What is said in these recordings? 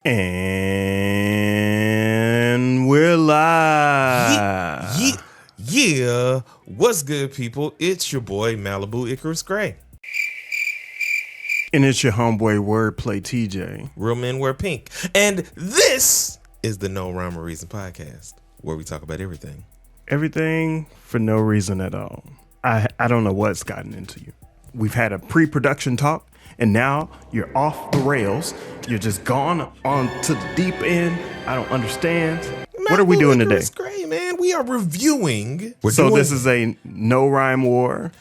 And we're live. Yeah. What's good, people? It's your boy, Malibu Icarus Gray. And it's your homeboy, Wordplay TJ. Real men wear pink. And this is the No Rhyme or Reason podcast, where we talk about everything. Everything for no reason at all. I don't know what's gotten into you. We've had a pre-production talk, and now you're off the rails. You're just gone on to the deep end. I don't understand. What are we doing today? It's great, man. We are reviewing. This is a No Rhyme War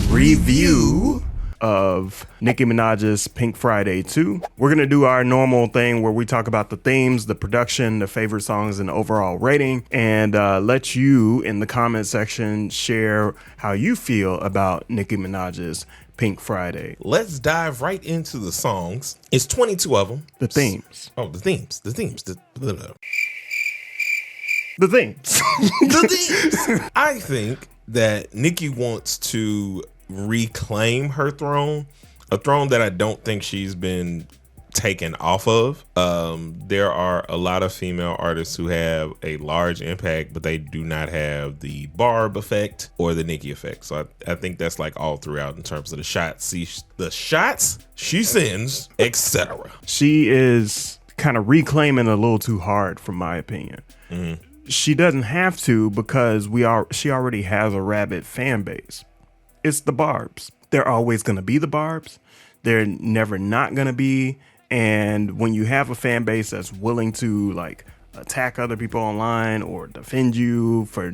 review of Nicki Minaj's Pink Friday 2. We're going to do our normal thing where we talk about the themes, the production, the favorite songs, and the overall rating, and let you in the comment section share how you feel about Nicki Minaj's Pink Friday. Let's dive right into the songs. It's 22 of them. The themes. Oh, the themes. The themes. The themes. The themes. I think that Nicki wants to reclaim her throne, a throne that I don't think she's been taken off of. There are a lot of female artists who have a large impact, but they do not have the Barb effect or the Nicki effect. So I think that's like all throughout in terms of the shots she sends, etc. She is kind of reclaiming a little too hard, from my opinion. Mm-hmm. She doesn't have to, because she already has a rabid fan base. It's the Barbs. They're always going to be the Barbs. They're never not going to be. And when you have a fan base that's willing to like attack other people online or defend you for,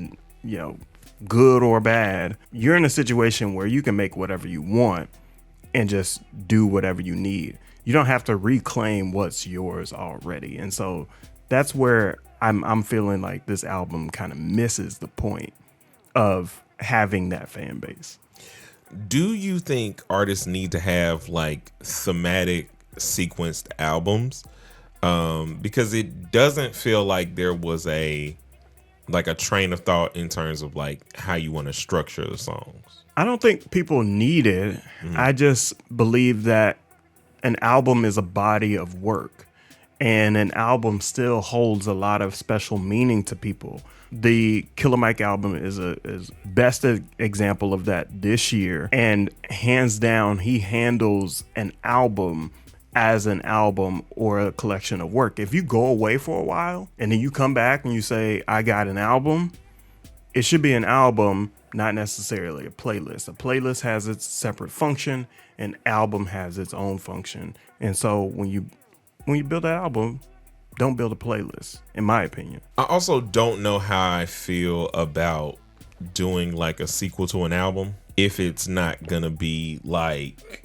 good or bad, you're in a situation where you can make whatever you want and just do whatever you need. You don't have to reclaim what's yours already. And so that's where I'm feeling like this album kind of misses the point of having that fan base. Do you think artists need to have like thematic sequenced albums? Because it doesn't feel like there was a train of thought in terms of like how you want to structure the songs. I don't think people need it. Mm-hmm. I just believe that an album is a body of work, and an album still holds a lot of special meaning to people. The Killer Mike album is best example of that this year, and hands down, he handles an album as an album or a collection of work. If you go away for a while and then you come back and you say, I got an album, it should be an album, not necessarily a playlist. A playlist has its separate function, an album has its own function. And so when you build that album, don't build a playlist, in my opinion. I also don't know how I feel about doing like a sequel to an album if it's not gonna be like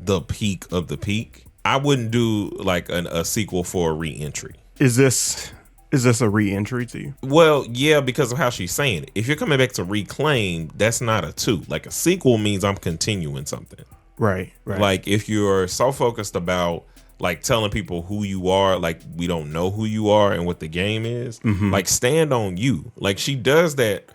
the peak of the peak. I wouldn't do like a sequel for a re-entry. Is this a re-entry to you? Well, yeah, because of how she's saying it. If you're coming back to reclaim, that's not a 2. Like a sequel means I'm continuing something. Right. Like if you're so focused about like telling people who you are, like we don't know who you are and what the game is, mm-hmm. Like stand on you. Like she does that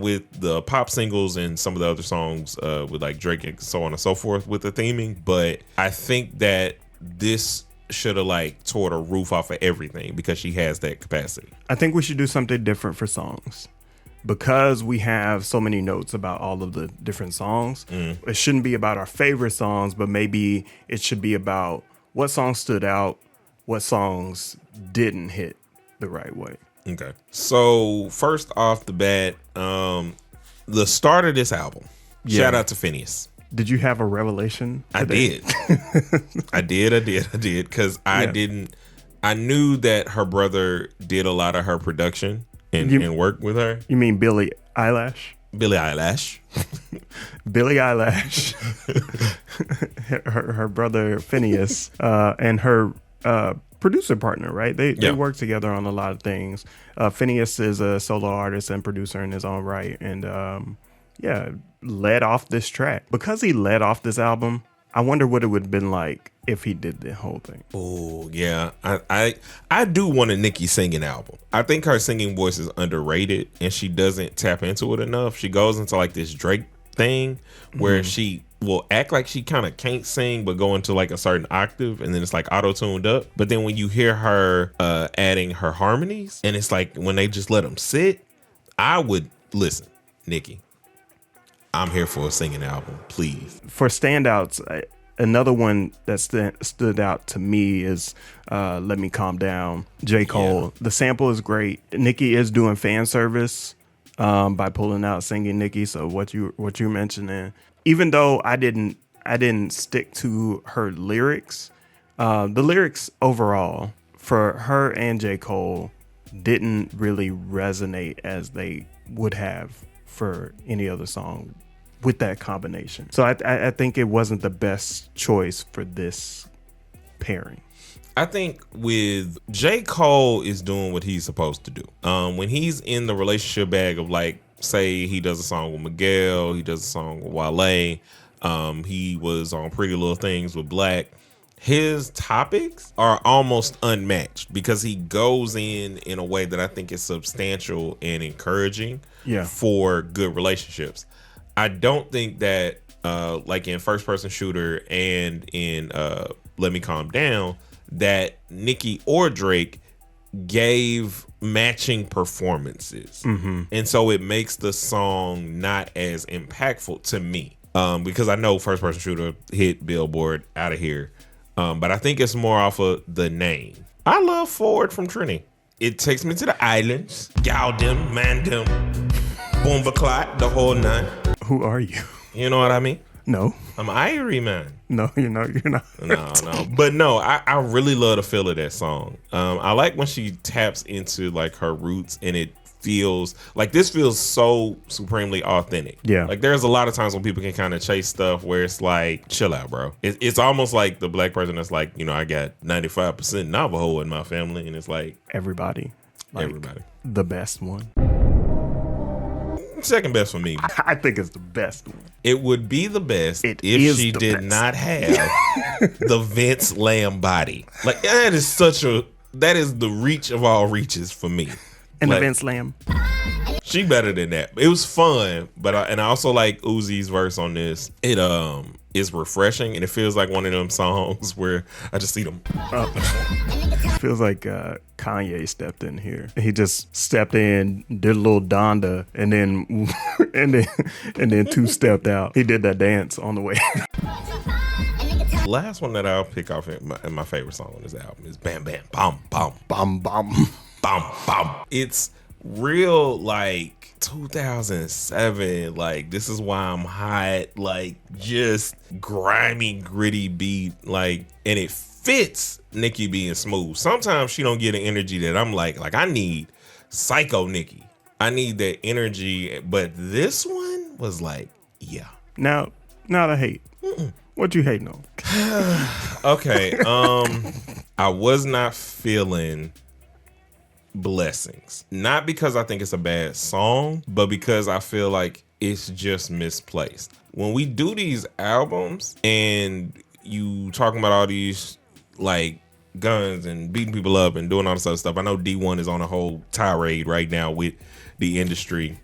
with the pop singles and some of the other songs with like Drake and so on and so forth with the theming. But I think that this should have like tore the roof off of everything because she has that capacity. I think we should do something different for songs. Because we have so many notes about all of the different songs, It shouldn't be about our favorite songs, but maybe it should be about what songs stood out, what songs didn't hit the right way. Okay. So first off the bat, the start of this album, shout out to Phineas. Did you have a revelation today? I did. Because I knew that her brother did a lot of her production and work with her. You mean Billie Eilish? Billie Eilish. Billie Eilish. her brother Phineas and her producer partner, right? They work together on a lot of things. Phineas is a solo artist and producer in his own right, and led off this track. Because he led off this album, I wonder what it would have been like if he did the whole thing. Oh yeah, I do want a Nicki singing album. I think her singing voice is underrated, and she doesn't tap into it enough. She goes into like this Drake thing where she will act like she kind of can't sing, but go into like a certain octave, and then it's like auto-tuned up. But then when you hear her adding her harmonies, and it's like when they just let them sit, I would listen, Nicki. I'm here for a singing album, please. For standouts, another one that stood out to me is Let Me Calm Down, J. Cole. Yeah. The sample is great. Nicki is doing fan service by pulling out Singing Nicki. So what you mentioning, even though I didn't stick to her lyrics, the lyrics overall for her and J. Cole didn't really resonate as they would have for any other song with that combination. So I think it wasn't the best choice for this pairing. I think with J. Cole is doing what he's supposed to do. When he's in the relationship bag of like, say he does a song with Miguel, he does a song with Wale, he was on Pretty Little Things with Black. His topics are almost unmatched because he goes in a way that I think is substantial and encouraging for good relationships. I don't think that like in First Person Shooter and in Let Me Calm Down, that Nicki or Drake gave matching performances. Mm-hmm. And so it makes the song not as impactful to me. Because I know First Person Shooter hit Billboard out of here. But I think it's more off of the name. I love Forward from Trini. It takes me to the islands. Gal them, man them. Boomba clot, the whole nine. Who are you? You know what I mean? No. I'm Irie, man. No, you're not. No. But no, I really love the feel of that song. I like when she taps into like her roots and it feels like this feels so supremely authentic. Yeah. Like there's a lot of times when people can kind of chase stuff where it's like, chill out, bro. It's almost like the black person that's like, you know, I got 95% Navajo in my family. And it's like everybody. The best one. Second best for me. I think it's the best one. It would be the best if she did not have the Vince Lamb body. Like that is the reach of all reaches for me. And like, the Vince Lamb. She better than that. It was fun, but I also like Uzi's verse on this. It is refreshing, and it feels like one of them songs where I just see them. Feels like Kanye stepped in here. He just stepped in, did a little Donda, and then two stepped out. He did that dance on the way. Last one that I'll pick off in my favorite song on this album is Bam Bam Bam Bam Bam Bam Bam Bam. It's real like 2007, like This Is Why I'm Hot, like just grimy, gritty beat, like, and it fits Nicki being smooth. Sometimes she don't get an energy that I'm like I need psycho Nicki. I need that energy, but this one was like, yeah. Now the hate. What you hating on? Okay, I was not feeling Blessings. Not because I think it's a bad song, but because I feel like it's just misplaced. When we do these albums and you talking about all these like guns and beating people up and doing all this other stuff, I know D1 is on a whole tirade right now with the industry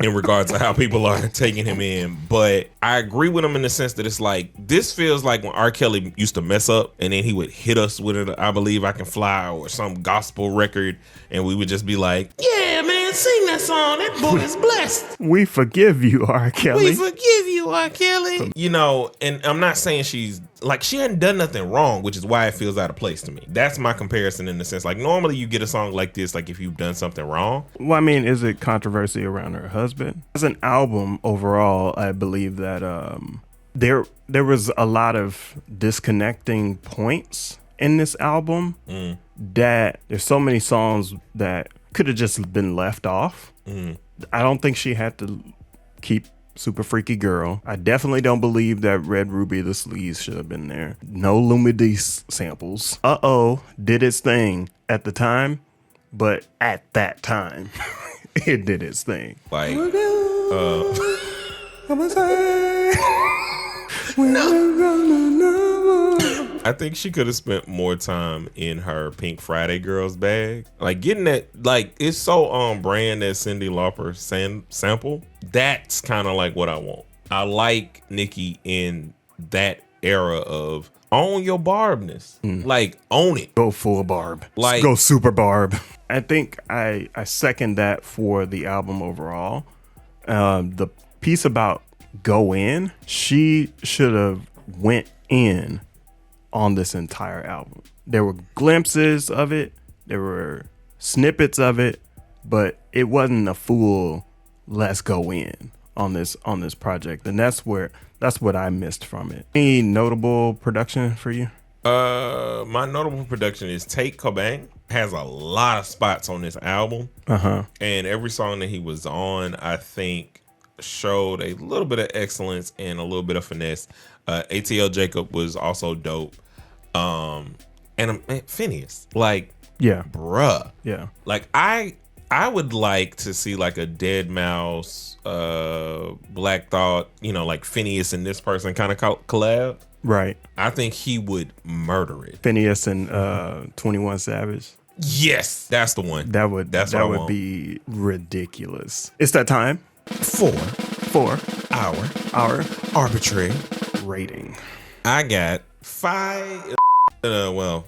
in regards to how people are taking him in, but I agree with him in the sense that it's like, this feels like when R. Kelly used to mess up and then he would hit us with it, I Believe I Can Fly, or some gospel record, and we would just be like, yeah man, sing that song, that boy is blessed. We forgive you, R. Kelly. We forgive you, R. Kelly. You know, and I'm not saying she hadn't done nothing wrong, which is why it feels out of place to me. That's my comparison in the sense, like normally you get a song like this, like if you've done something wrong. Well, I mean, is it controversy around her husband? As an album overall, I believe that there was a lot of disconnecting points in this album that there's so many songs that could have just been left off. I don't think she had to keep Super Freaky Girl. I definitely don't believe that Red Ruby the Sleaze should have been there. No Lumidee samples. Did its thing at the time, but at that time, it did its thing. Like, I think she could have spent more time in her Pink Friday girls bag. Like getting that, like it's so on brand, that Cyndi Lauper sample. That's kind of like what I want. I like Nicki in that era of own your barbness. Like, own it. Go full barb. Like- go super barb. I think I second that for the album overall. The piece about go in, she should have went in on this entire album. There were glimpses of it, there were snippets of it, but it wasn't a full let's go in on this project. And that's what I missed from it. Any notable production for you? My notable production is Take Cobain. Has a lot of spots on this album. And every song that he was on, I think, showed a little bit of excellence and a little bit of finesse. ATL Jacob was also dope. And Phineas, like, Yeah. bruh. Yeah. Like, I would like to see like a Dead Mouse, Black Thought, like Phineas and this person kind of collab. Right. I think he would murder it. Phineas and 21 Savage. Yes, that's the one. That would be ridiculous. It's that time for our arbitrary rating. I got 5. Whoa,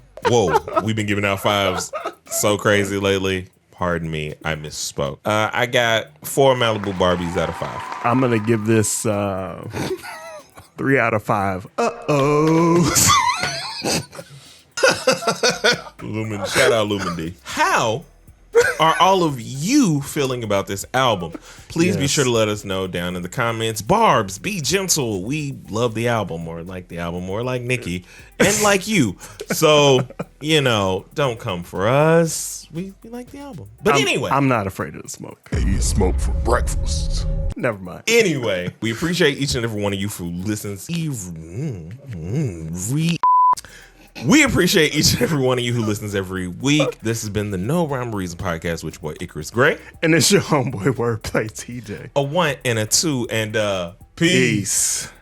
we've been giving out 5s so crazy lately. Pardon me, I misspoke. I got 4 Malibu Barbies out of 5. I'm gonna give this 3 out of 5. Lumen, shout out Lumen D. How are all of you feeling about this album? Please be sure to let us know down in the comments. Barbs, be gentle. We love the album, or like the album, or like Nicki, and like you. So, don't come for us. We like the album. But anyway. I'm not afraid of the smoke. I eat smoke for breakfast. Never mind. Anyway, we appreciate each and every one of you who listens. We appreciate each and every one of you who listens every week. This has been the No Rhyme or Reason podcast with your boy Icarus Gray. And it's your homeboy Wordplay TJ. A 1 and a 2 and peace.